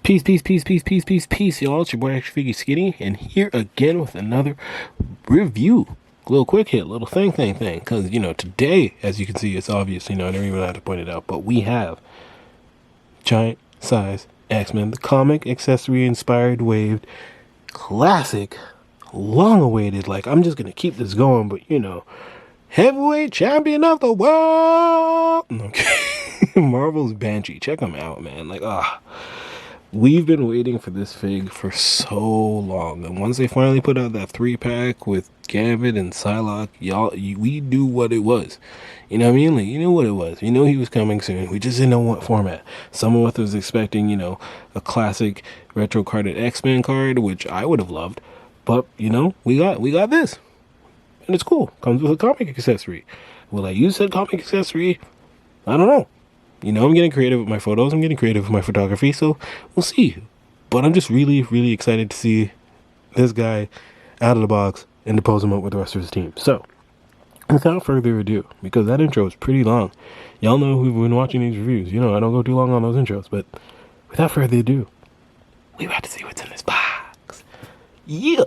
Peace, peace, peace, peace, peace, peace, peace, y'all. It's your boy ActionFiggySkinny, and here again with another review. Little quick hit, little thing. Because, today, as you can see, it's obvious, I don't even have to point it out, but we have giant size X-Men, the comic accessory inspired waved classic, long awaited, I'm just going to keep this going, but, heavyweight champion of the world. Okay. Marvel's Banshee. Check them out, man. We've been waiting for this fig for so long, and once they finally put out that 3-pack with Gambit and Psylocke, we knew what it was. You know what I mean? You knew what it was. You knew he was coming soon. We just didn't know what format. Some of us was expecting, a classic retro carded X-Men card, which I would have loved, but we got this, and it's cool. Comes with a comic accessory. Will I use that comic accessory? I don't know. I'm getting creative with my photos. I'm getting creative with my photography, so we'll see. But I'm just really, really excited to see this guy out of the box and to pose him up with the rest of his team. So, without further ado, because that intro is pretty long. Y'all know who've been watching these reviews. I don't go too long on those intros, but without further ado, we about to see what's in this box. Yeah!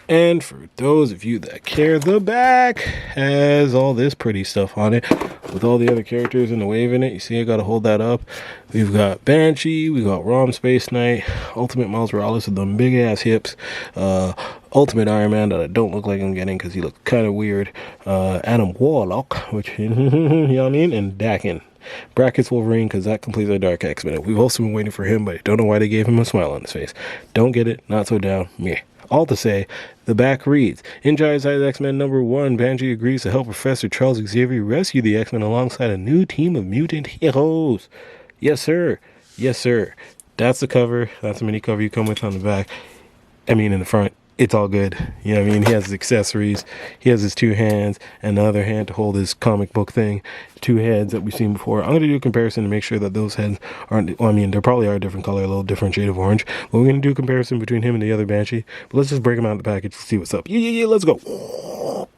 And for those of you that care, the back has all this pretty stuff on it with all the other characters in the wave in it. You see, I gotta hold that up. We've got Banshee, we got Rom Space Knight, Ultimate Miles Morales with them big ass hips, Ultimate Iron Man that I don't look like I'm getting because he looks kind of weird, Adam Warlock, which, you know what I mean, and Dakin. Brackets Wolverine, because that completes our Dark X-Men. We've also been waiting for him, but I don't know why they gave him a smile on his face. Don't get it, not so down, meh. All to say, the back reads, in Giant Size X-Men #1, Banshee agrees to help Professor Charles Xavier rescue the X-Men alongside a new team of mutant heroes. Yes, sir. Yes, sir. That's the cover. That's the mini cover you come with on the back. In the front. It's all good. He has his accessories. He has his 2 hands and the other hand to hold his comic book thing. 2 heads that we've seen before. I'm going to do a comparison to make sure that those heads aren't, they probably are a different color, a little different shade of orange. But we're going to do a comparison between him and the other Banshee. But let's just break them out of the package to see what's up. Yeah, let's go.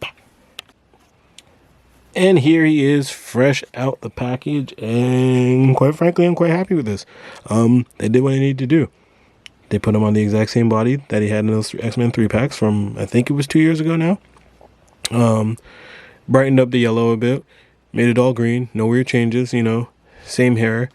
And here he is, fresh out the package. And quite frankly, I'm quite happy with this. They did what they needed to do. They put him on the exact same body that he had in those X-Men 3-packs from, I think it was 2 years ago now. Brightened up the yellow a bit. Made it all green. No weird changes, Same hair.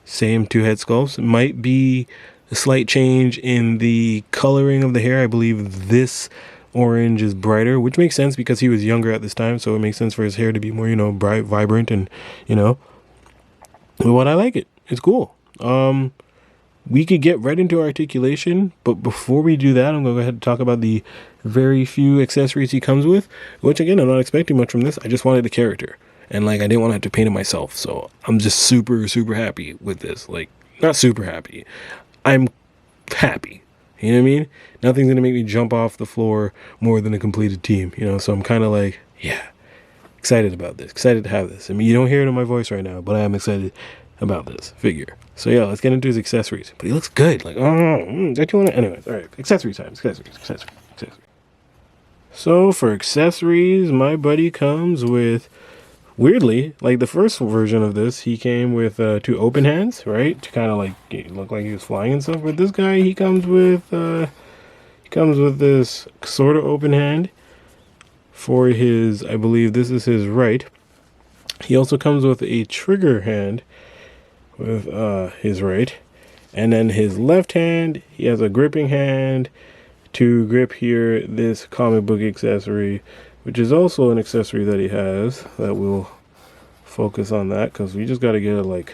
Same 2 head sculpts. It might be a slight change in the coloring of the hair. I believe this orange is brighter, which makes sense because he was younger at this time. So it makes sense for his hair to be more, bright, vibrant, and, But I like it. It's cool. We could get right into articulation, but before we do that, I'm going to go ahead and talk about the very few accessories he comes with, which again, I'm not expecting much from this. I just wanted the character, and I didn't want to have to paint it myself, so I'm just super, super happy with this. Not super happy. I'm happy. You know what I mean? Nothing's going to make me jump off the floor more than a completed team, so I'm kind of excited about this, excited to have this. You don't hear it in my voice right now, but I am excited about this figure. So yeah, let's get into his accessories. But he looks good. Don't you want to? Anyways, all right. Accessory time. Accessories. So for accessories, my buddy comes with, weirdly, the first version of this, he came with 2 open hands, right? To kind of look like he was flying and stuff. But this guy, he comes with this sort of open hand for his, I believe this is his right. He also comes with a trigger hand with his right, and then his left hand, he has a gripping hand to grip here this comic book accessory, which is also an accessory that he has that we'll focus on that because we just got to get it we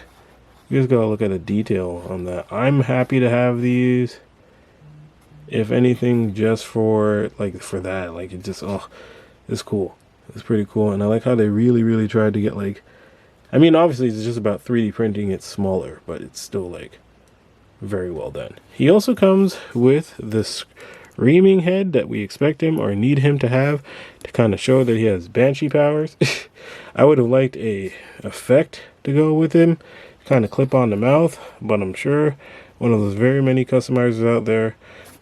just got to look at the detail on that. I'm happy to have these, if anything, just for for that. It just, it's cool. It's pretty cool, and I like how they really, really tried to get obviously it's just about 3D printing it smaller, but it's still very well done. He also comes with the screaming head that we expect him or need him to have to kind of show that he has Banshee powers. I would have liked a effect to go with him, kind of clip on the mouth, but I'm sure one of those very many customizers out there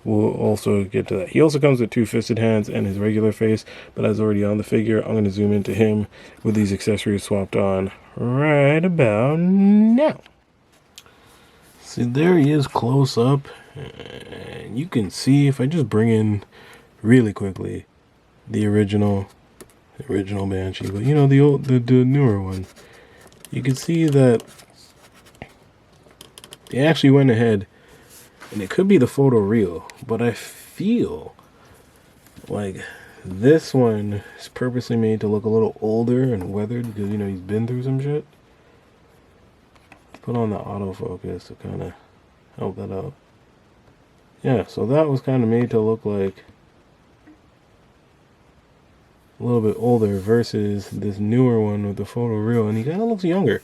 will also get to that. He also comes with 2 fisted hands and his regular face, but that's already on the figure. I'm going to zoom into him with these accessories swapped on right about now. See, there he is close up, and you can see if I just bring in really quickly the original Banshee, but you know, the newer one. You can see that they actually went ahead, and it could be the photo real, but I feel like this one is purposely made to look a little older and weathered because, you know, he's been through some shit. Put on the autofocus to kind of help that out. Yeah, so that was kind of made to look like a little bit older versus this newer one with the photo real, and he kind of looks younger.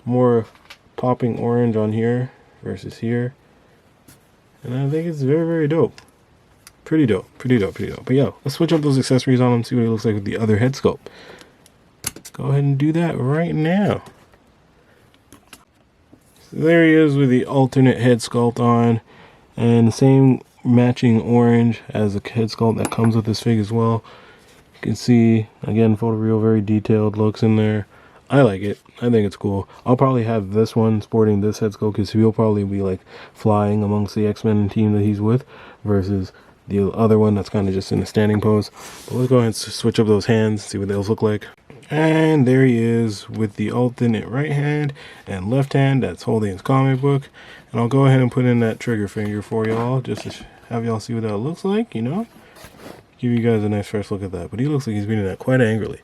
More popping orange on here versus here. And I think it's very, very dope. Pretty dope. But yo, let's switch up those accessories on him, see what he looks like with the other head sculpt. Go ahead and do that right now. So there he is with the alternate head sculpt on, and the same matching orange as the head sculpt that comes with this fig as well. You can see, again, photo real, very detailed looks in there. I like it. I think it's cool. I'll probably have this one sporting this head sculpt because he'll probably be like flying amongst the X-Men team that he's with versus the other one that's kind of just in a standing pose. But let's go ahead and switch up those hands, see what those look like. And there he is with the alternate right hand and left hand that's holding his comic book. And I'll go ahead and put in that trigger finger for y'all just to have y'all see what that looks like, you know. Give you guys a nice fresh look at that. But he looks like he's beating that quite angrily.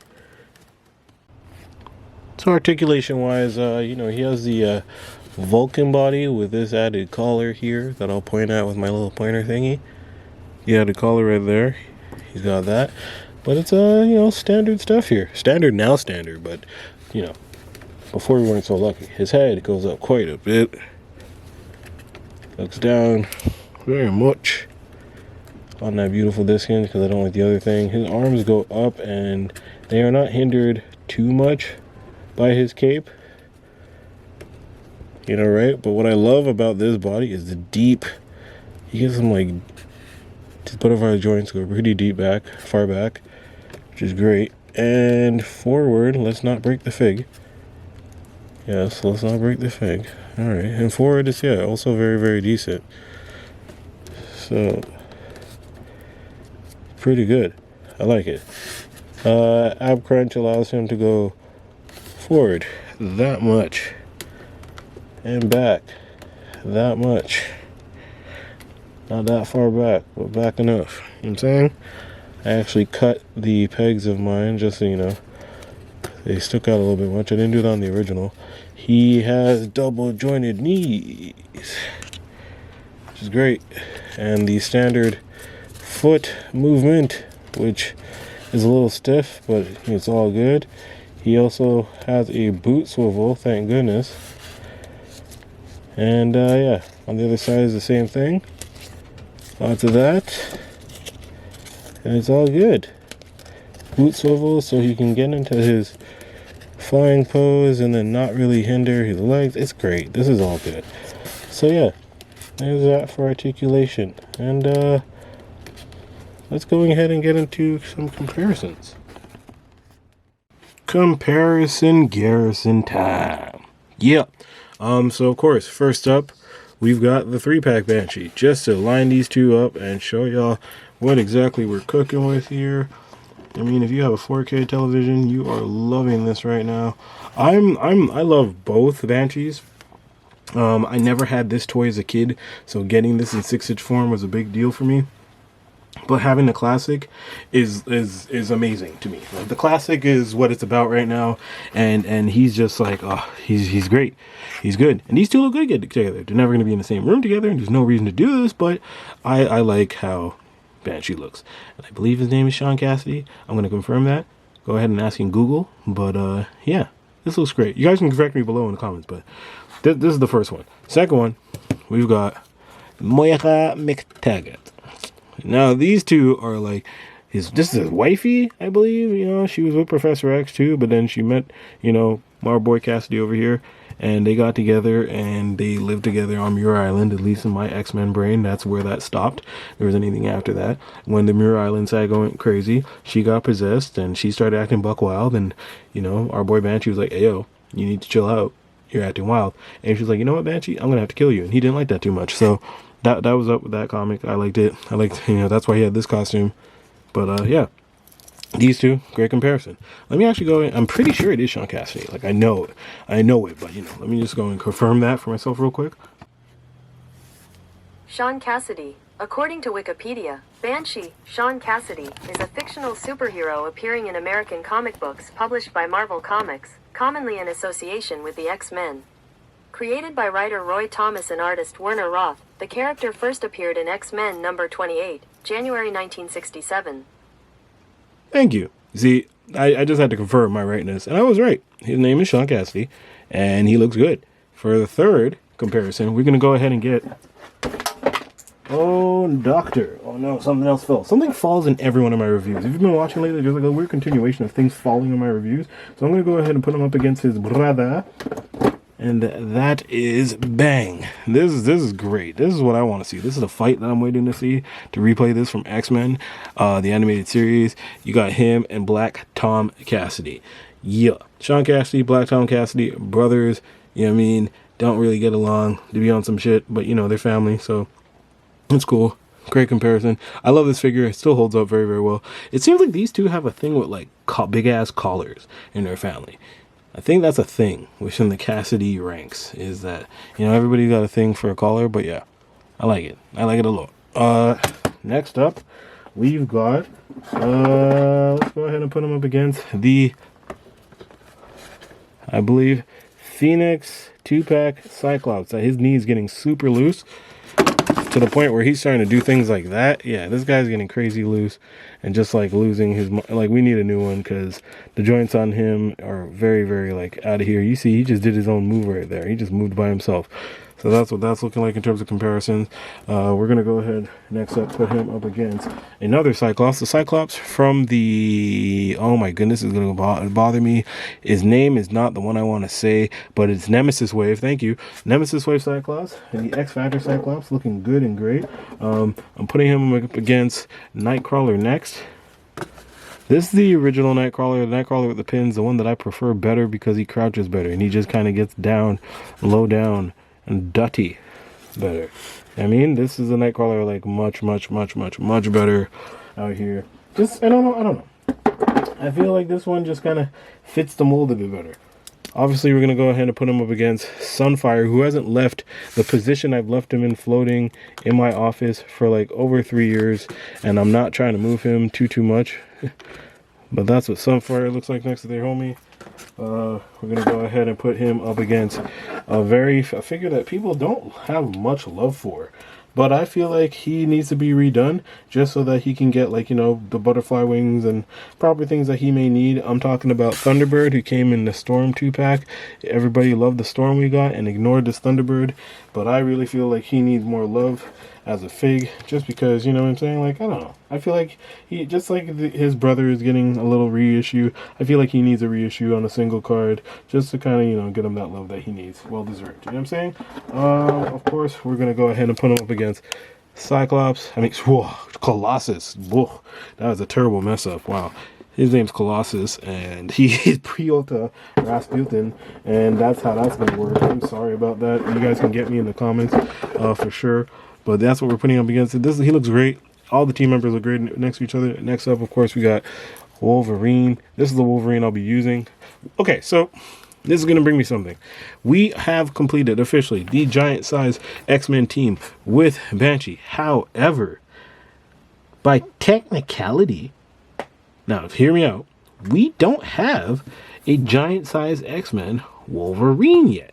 So articulation wise, you know, he has the Vulcan body with this added collar here that I'll point out with my little pointer thingy. He had a collar right there. He's got that. But it's, you know, standard stuff here. Standard, but, you know, before we weren't so lucky. His head goes up quite a bit. Looks down very much on that beautiful disc hinge because I don't like the other thing. His arms go up and they are not hindered too much by his cape, you know, right? But what I love about this body is the deep, he gets some like butterfly joints go pretty deep back, far back, which is great. And forward, let's not break the fig. Yes, let's not break the fig. All right, and forward is, yeah, also very, very decent. So pretty good. I like it. Ab crunch allows him to go forward that much and back that much. Not that far back, but back enough. You know what I'm saying? I actually cut the pegs of mine just so you know. They stuck out a little bit much. I didn't do that on the original. He has double jointed knees, which is great. And the standard foot movement, which is a little stiff, but it's all good. He also has a boot swivel, thank goodness. And yeah, on the other side is the same thing. Onto that, and it's all good. Boot swivel so he can get into his flying pose and then not really hinder his legs. It's great. This is all good. So yeah, there's that for articulation. And let's go ahead and get into some comparisons. Comparison Garrison time. Yeah. So of course, first up, we've got the 3-pack Banshee. Just to line these two up and show y'all what exactly we're cooking with here. I mean, if you have a 4K television, you are loving this right now. I love both Banshees. I never had this toy as a kid, so getting this in 6-inch form was a big deal for me. But having the classic is amazing to me. Like, the classic is what it's about right now, and he's just like, oh, he's great, he's good, and these two look good together. They're never going to be in the same room together, and there's no reason to do this. But I like how Banshee looks, and I believe his name is Sean Cassidy. I'm going to confirm that. Go ahead and ask in Google. But yeah, this looks great. You guys can correct me below in the comments. But this is the first one. Second one, we've got Moira McTaggart. Now these two are like this is his wifey, I believe. You know, she was with Professor X too, but then she met, you know, our boy Cassidy over here, and they got together and they lived together on Muir Island. At least in my X-Men brain, that's where that stopped. There was anything after that. When the Muir Island saga went crazy, she got possessed and she started acting buck wild, and you know, our boy Banshee was like, "Hey yo, you need to chill out. you're acting wild. And she's like, you know what, Banshee, I'm gonna have to kill you. And he didn't like that too much. So that was up with that comic. I liked it. I liked, that's why he had this costume. But yeah, these two, great comparison. Let me actually go in. I'm pretty sure it is Sean Cassidy. Like, I know it, but let me just go and confirm that for myself real quick. Sean Cassidy. According to Wikipedia, Banshee, Sean Cassidy, is a fictional superhero appearing in American comic books published by Marvel Comics, commonly in association with the X-Men. Created by writer Roy Thomas and artist Werner Roth, the character first appeared in X-Men number 28, January 1967. Thank you. See, I just had to confirm my rightness, and I was right. His name is Sean Cassidy, and he looks good. For the third comparison, we're going to go ahead and get... Oh, Doctor. Oh, no, something else fell. Something falls in every one of my reviews. If you've been watching lately, there's like a weird continuation of things falling in my reviews. So I'm going to go ahead and put him up against his brother. And that is Bang. This is great. This is what I want to see. This is a fight that I'm waiting to see, to replay this from X-Men, the animated series. You got him and Black Tom Cassidy. Yeah. Sean Cassidy, Black Tom Cassidy, brothers, you know what I mean? Don't really get along to be on some shit, but they're family, so it's cool. Great comparison. I love this figure. It still holds up very, very well. It seems like these two have a thing with like big ass collars in their family. I think that's a thing within the Cassidy ranks, is that, everybody got a thing for a collar, but yeah, I like it. I like it a lot. Next up, we've got, let's go ahead and put him up against the, I believe, Phoenix 2-pack Cyclops. His knee's getting super loose, to the point where he's starting to do things like that. Yeah, this guy's getting crazy loose and just like losing his, like, we need a new one because the joints on him are very, very like out of here. You see, he just did his own move right there. He just moved by himself. So that's what that's looking like in terms of comparisons. We're going to go ahead next up, put him up against another Cyclops. The Cyclops from the, oh my goodness, is going to bother me. His name is not the one I want to say, but it's Nemesis Wave. Thank you. Nemesis Wave Cyclops and the X Factor Cyclops, looking good and great. I'm putting him up against Nightcrawler next. This is the original Nightcrawler, the Nightcrawler with the pins, the one that I prefer better because he crouches better and he just kind of gets down, low down, and dutty better. I mean, this is a Nightcrawler like much better out here. Just, I don't know. I feel like this one just kind of fits the mold a bit better. Obviously, we're going to go ahead and put him up against Sunfire, who hasn't left the position I've left him in floating in my office for like over 3 years, and I'm not trying to move him too much. But that's what Sunfire looks like next to their homie. We're going to go ahead and put him up against a figure that people don't have much love for. But I feel like he needs to be redone just so that he can get, like, the butterfly wings and proper things that he may need. I'm talking about Thunderbird, who came in the Storm 2-pack. Everybody loved the Storm we got and ignored this Thunderbird. But I really feel like he needs more love as a fig, just because, you know what I'm saying? Like, I don't know. I feel like he, just like his brother is getting a little reissue, I feel like he needs a reissue on a single card, just to kind of, get him that love that he needs. Well deserved. You know what I'm saying? Of course, we're going to go ahead and put him up against Cyclops. I mean, whoa, Colossus. Whoa, that was a terrible mess up. Wow. His name's Colossus, and he is Priota Rasputin, and that's how that's going to work. I'm sorry about that. You guys can get me in the comments for sure. But that's what we're putting up against it. He looks great. All the team members look great next to each other. Next up, of course, we got Wolverine. This is the Wolverine I'll be using. Okay, so this is going to bring me something. We have completed officially the giant size X-Men team with Banshee. However, by technicality, now hear me out, we don't have a giant size X-Men Wolverine yet.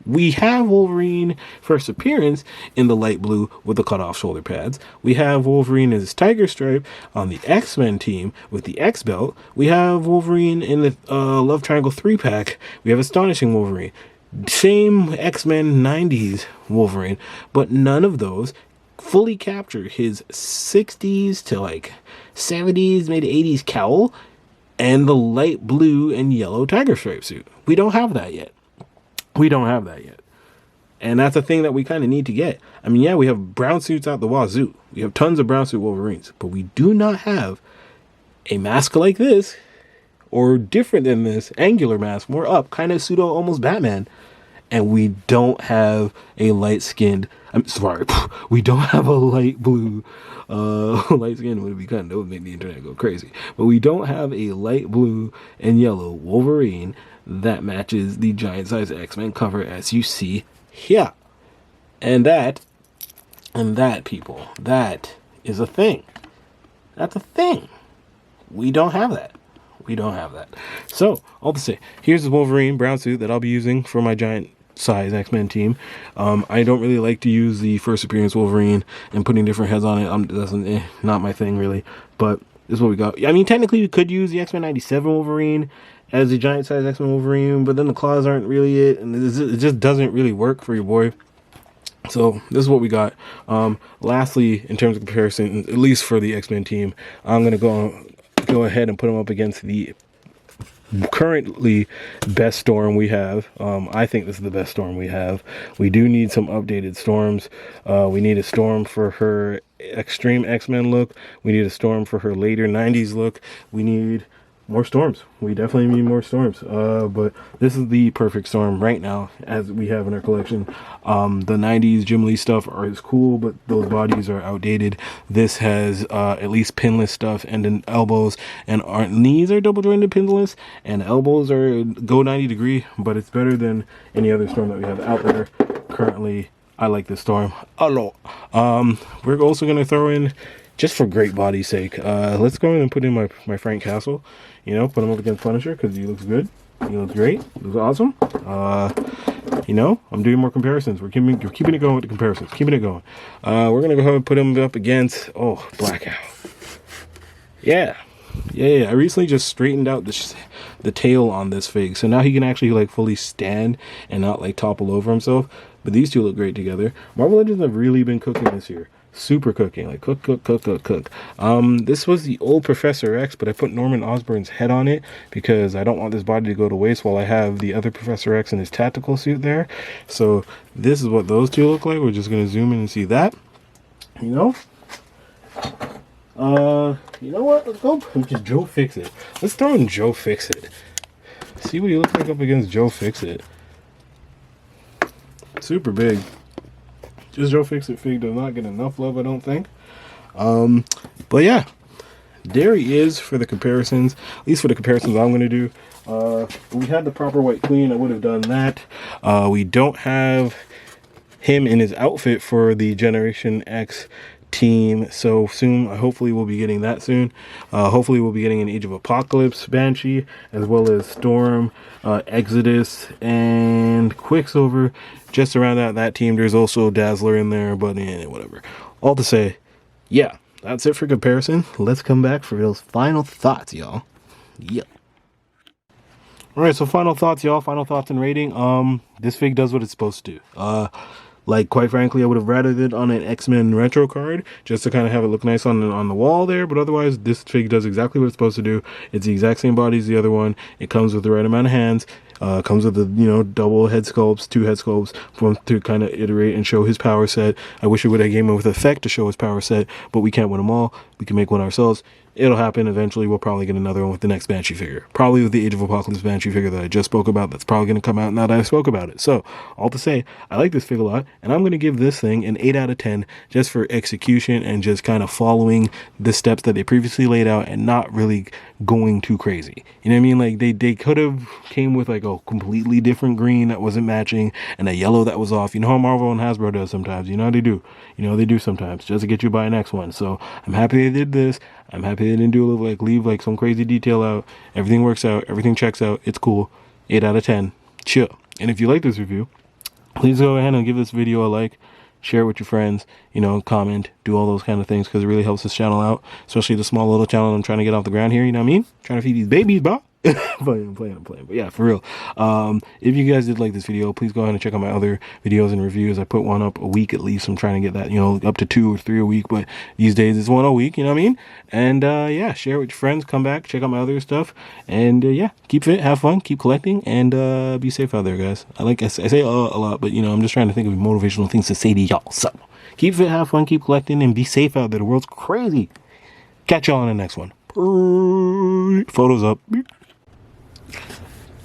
We have Wolverine first appearance in the light blue with the cut-off shoulder pads. We have Wolverine as Tiger Stripe on the X-Men team with the X-Belt. We have Wolverine in the Love Triangle 3-pack. We have Astonishing Wolverine. Same X-Men 90s Wolverine, but none of those fully capture his 60s to like 70s, maybe 80s cowl and the light blue and yellow Tiger Stripe suit. We don't have that yet. And that's a thing that we kind of need to get. I mean, yeah, we have brown suits out the wazoo. We have tons of brown suit Wolverines. But we do not have a mask like this, or different than this, angular mask, more up, kind of pseudo, almost Batman, and we don't have a light-skinned, I'm sorry, we don't have a light blue, light skin would be kind of, that would make the internet go crazy, but we don't have a light blue and yellow Wolverine that matches the giant size X-Men cover as you see here. And that, people, that is a thing. That's a thing. We don't have that. We don't have that. So, all to say, here's the Wolverine brown suit that I'll be using for my giant size X-Men team. I don't really like to use the first appearance Wolverine and putting different heads on it. That's not my thing, really. But this is what we got. I mean, technically, we could use the X-Men 97 Wolverine as the giant size X-Men Wolverine, but then the claws aren't really it, and it just doesn't really work for your boy. So this is what we got. Lastly, in terms of comparison, at least for the X-Men team, I'm gonna go ahead and put them up against the currently best Storm we have. I think this is the best Storm we have. We do need some updated Storms. We need a Storm for her extreme X-Men look. We need a Storm for her later 90s look. We need more Storms. We definitely need more Storms. But this is the perfect Storm right now, as we have in our collection. The 90s Jim Lee stuff is cool, but those bodies are outdated. This has at least pinless stuff, and then elbows, and our knees are double jointed pinless, and elbows are go 90 degree, but it's better than any other Storm that we have out there currently. I like this Storm a lot. We're also going to throw in, just for great body's sake, let's go in and put in my Frank Castle. You know, put him up against Punisher because he looks good. He looks great. He looks awesome. You know, I'm doing more comparisons. We're keeping it going with the comparisons. Keeping it going. We're going to go ahead and put him up against, Blackout. Yeah. I recently just straightened out the tail on this fig. So now he can actually like fully stand and not like topple over himself. But these two look great together. Marvel Legends have really been cooking this year. Super cooking, like cook. This was the old Professor X, but I put Norman Osborn's head on it because I don't want this body to go to waste while I have the other Professor X in his tactical suit there. So this is what those two look like. We're just gonna zoom in and see that. You know what? Let's go just Joe Fix-It. Let's throw in Joe Fix-It. See what he looks like up against Joe Fix-It. Super big. Just Joe Fix-It fig does not get enough love, I don't think. But yeah, there he is for the comparisons. At least for the comparisons I'm going to do. If we had the proper White Queen, I would have done that. We don't have him in his outfit for the Generation X team, so soon, hopefully we'll be getting that soon. Hopefully we'll be getting an Age of Apocalypse Banshee, as well as Storm, Exodus, and Quicksilver. Just around that team, there's also Dazzler in there, but whatever. All to say, yeah, that's it for comparison. Let's come back for those final thoughts, y'all. Yeah. Alright, so final thoughts, y'all. Final thoughts and rating. This fig does what it's supposed to do. Like, quite frankly, I would have rated it on an X-Men retro card, just to kind of have it look nice on the wall there, but otherwise, this fig does exactly what it's supposed to do. It's the exact same body as the other one. It comes with the right amount of hands. Comes with the, double head sculpts, 2 head sculpts, to kind of iterate and show his power set. I wish it would have came in with effect to show his power set, but we can't win them all. We can make one ourselves. It'll happen eventually. We'll probably get another one with the next Banshee figure. Probably with the Age of Apocalypse Banshee figure that I just spoke about. That's probably going to come out now that I spoke about it. So, all to say, I like this figure a lot, and I'm going to give this thing an 8 out of 10 just for execution and just kind of following the steps that they previously laid out and not really going too crazy. You know what I mean? Like, they could have came with like a completely different green that wasn't matching and a yellow that was off. You know how Marvel and Hasbro does sometimes. You know how they do. They do sometimes just to get you to buy an next one. So, I'm happy they did this. I'm happy they didn't do leave some crazy detail out. Everything works out. Everything checks out. It's cool. 8 out of 10. Chill. And if you like this review, please go ahead and give this video a like. Share it with your friends. Comment. Do all those kind of things because it really helps this channel out. Especially the small little channel I'm trying to get off the ground here. You know what I mean? Trying to feed these babies, bro. I'm playing. But yeah, for real. If you guys did like this video, please go ahead and check out my other videos and reviews. I put one up a week at least. I'm trying to get that, up to 2 or 3 a week. But these days it's one a week, you know what I mean? And yeah, share it with your friends. Come back, check out my other stuff. And yeah, keep fit, have fun, keep collecting, and be safe out there, guys. I say a lot, but I'm just trying to think of motivational things to say to y'all. So keep fit, have fun, keep collecting, and be safe out there. The world's crazy. Catch y'all on the next one. Photos up.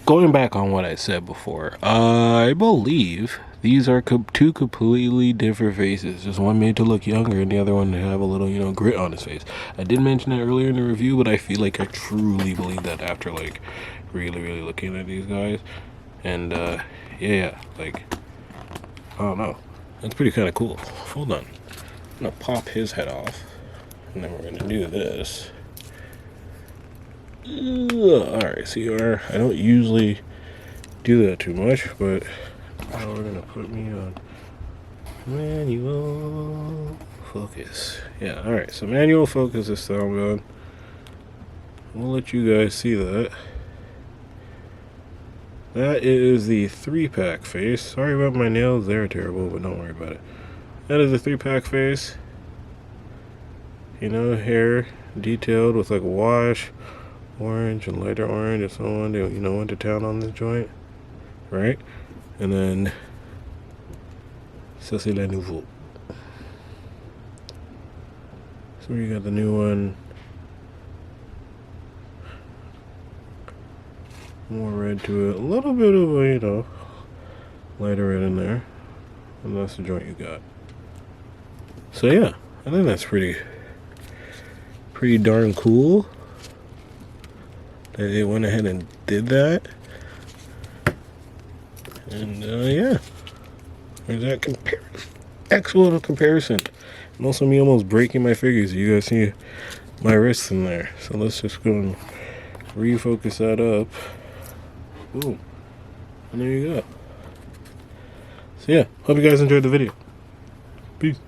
going back on what I said before, I believe these are two completely different faces. Just one made to look younger and the other one to have a little, grit on his face. I did mention it earlier in the review, but I feel like I truly believe that after, like, really looking at these guys. And, yeah, like, I don't know. That's pretty kind of cool. Hold on. I'm gonna pop his head off. And then we're gonna do this. Alright, Shi'ar. I don't usually do that too much, but now we're gonna put me on manual focus. Yeah, alright, so manual focus this time, going. We'll let you guys see that. That is the 3-pack face. Sorry about my nails, they're terrible, but don't worry about it. That is a 3-pack face. Hair detailed with like wash, orange and lighter orange and so on. They, went to town on this joint, right? And then, ça c'est la nouveau. So we got the new one. More red to it. A little bit of a, lighter red in there. And that's the joint you got. So yeah, I think that's pretty darn cool that they went ahead and did that. And yeah, there's that excellent comparison. And also me almost breaking my fingers. You guys see my wrists in there. So let's just go and refocus that up. Boom. And there you go. So yeah, hope you guys enjoyed the video. Peace.